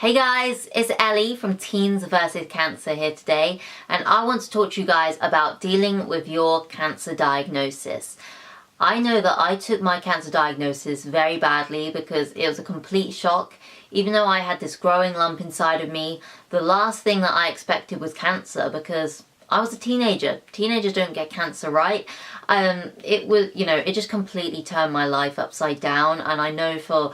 Hey guys, it's Ellie from TeensVsCancer here today, and I want to talk to you guys about dealing with your cancer diagnosis. I know that I took my cancer diagnosis very badly because it was a complete shock. Even though I had this growing lump inside of me, the last thing that I expected was cancer because I was a teenager. Teenagers don't get cancer, right? It just completely turned my life upside down, and I know for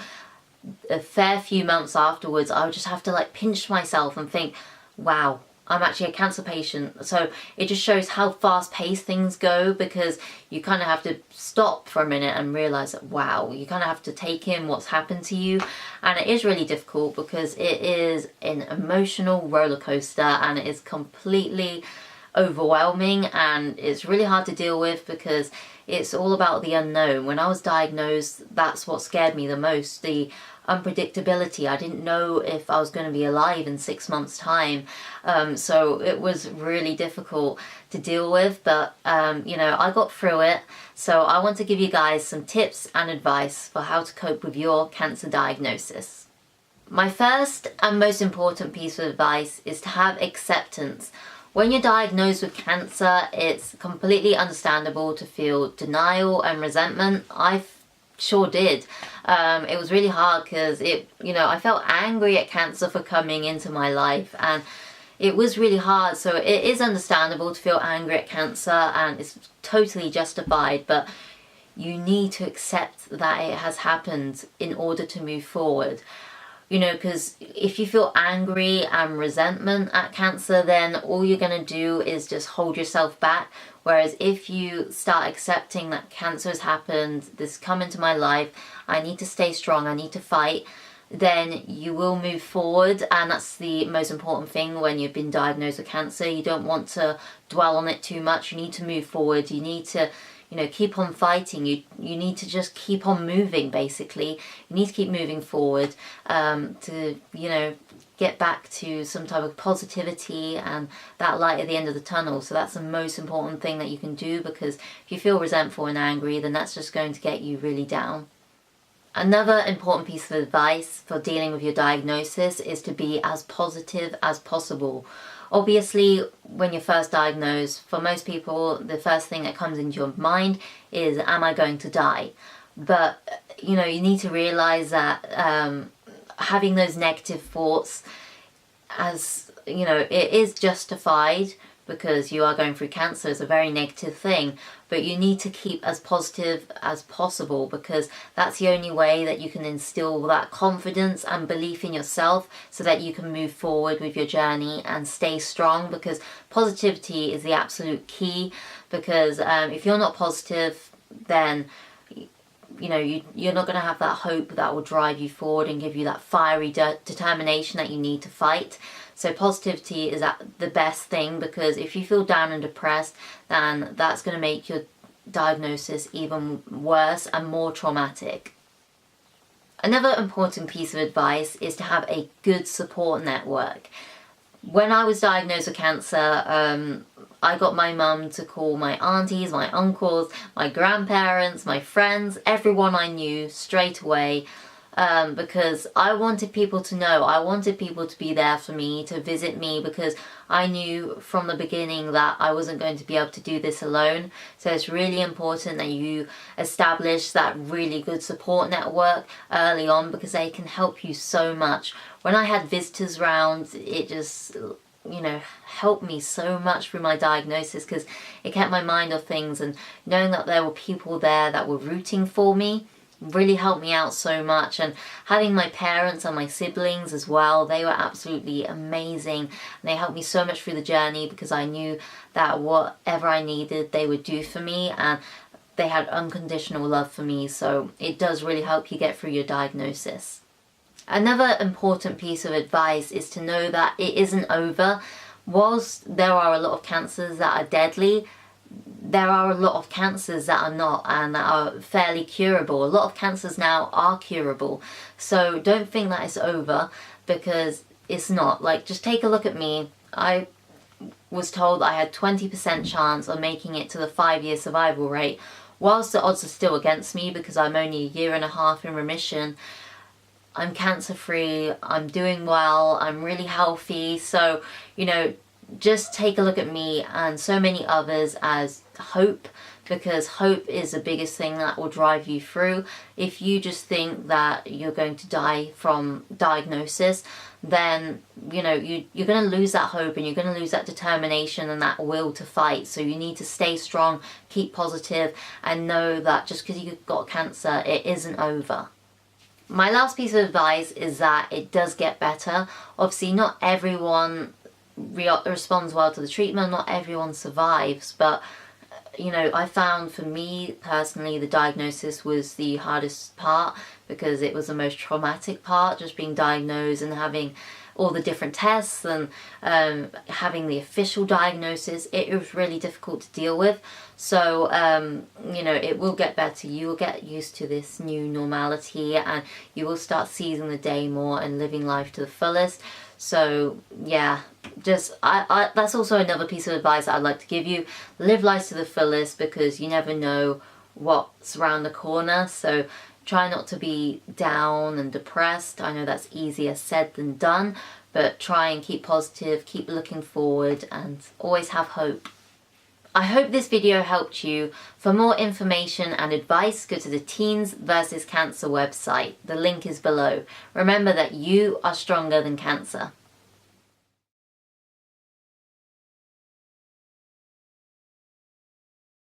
a fair few months afterwards I would just have to pinch myself and think, wow, I'm actually a cancer patient. So it just shows how fast paced things go, because you kind of have to stop for a minute and realize that, wow, you kind of have to take in what's happened to you. And it is really difficult because it is an emotional roller coaster and it is completely overwhelming, and it's really hard to deal with because it's all about the unknown. When I was diagnosed, that's what scared me the most, the unpredictability. I didn't know if I was going to be alive in 6 months' time, so it was really difficult to deal with, but I got through it. So I want to give you guys some tips and advice for how to cope with your cancer diagnosis. My first and most important piece of advice is to have acceptance. When you're diagnosed with cancer, it's completely understandable to feel denial and resentment. I sure did. It was really hard because I felt angry at cancer for coming into my life, and it was really hard. So it is understandable to feel angry at cancer, and it's totally justified, but you need to accept that it has happened in order to move forward. Because if you feel angry and resentment at cancer, then all you're going to do is just hold yourself back. Whereas if you start accepting that cancer has happened, this come into my life, I need to stay strong, I need to fight, then you will move forward. And that's the most important thing when you've been diagnosed with cancer. You don't want to dwell on it too much. You need to move forward. You need to keep on fighting. You need to just keep on moving, basically. You need to keep moving forward to get back to some type of positivity and that light at the end of the tunnel. So that's the most important thing that you can do, because if you feel resentful and angry, then that's just going to get you really down. Another important piece of advice for dealing with your diagnosis is to be as positive as possible. Obviously, when you're first diagnosed, for most people, the first thing that comes into your mind is, am I going to die? But, you need to realize that having those negative thoughts, it is justified because you are going through cancer. It's a very negative thing, but you need to keep as positive as possible, because that's the only way that you can instill that confidence and belief in yourself so that you can move forward with your journey and stay strong, because positivity is the absolute key. Because if you're not positive, then you're not going to have that hope that will drive you forward and give you that fiery determination that you need to fight. So positivity is the best thing, because if you feel down and depressed, then that's going to make your diagnosis even worse and more traumatic. Another important piece of advice is to have a good support network. When I was diagnosed with cancer, I got my mum to call my aunties, my uncles, my grandparents, my friends, everyone I knew straight away, because I wanted people to know. I wanted people to be there for me, to visit me, because I knew from the beginning that I wasn't going to be able to do this alone. So it's really important that you establish that really good support network early on, because they can help you so much. When I had visitors round, it just helped me so much through my diagnosis, because it kept my mind off things, and knowing that there were people there that were rooting for me really helped me out so much. And having my parents and my siblings as well, they were absolutely amazing, and they helped me so much through the journey, because I knew that whatever I needed they would do for me, and they had unconditional love for me. So it does really help you get through your diagnosis. Another important piece of advice is to know that it isn't over. Whilst there are a lot of cancers that are deadly, there are a lot of cancers that are not, and that are fairly curable. A lot of cancers now are curable. So don't think that it's over, because it's not. Just take a look at me. I was told I had 20% chance of making it to the 5-year survival rate. Whilst the odds are still against me because I'm only a year and a half in remission, I'm cancer free, I'm doing well, I'm really healthy. So, you know, just take a look at me and so many others as hope, because hope is the biggest thing that will drive you through. If you just think that you're going to die from diagnosis, then, you know, you're going to lose that hope, and you're going to lose that determination and that will to fight. So you need to stay strong, keep positive, and know that just because you've got cancer, it isn't over. My last piece of advice is that it does get better. Obviously, not everyone responds well to the treatment, not everyone survives, but you know, I found for me personally the diagnosis was the hardest part, because it was the most traumatic part, just being diagnosed and having all the different tests and having the official diagnosis. It was really difficult to deal with. So, you know, it will get better. You will get used to this new normality, and you will start seizing the day more and living life to the fullest. So yeah, just that's also another piece of advice that I'd like to give you. Live life to the fullest, because you never know what's around the corner. So try not to be down and depressed. I know that's easier said than done, but try and keep positive, keep looking forward, and always have hope. I hope this video helped you. For more information and advice, go to the TeensVsCancer website. The link is below. Remember that you are stronger than cancer.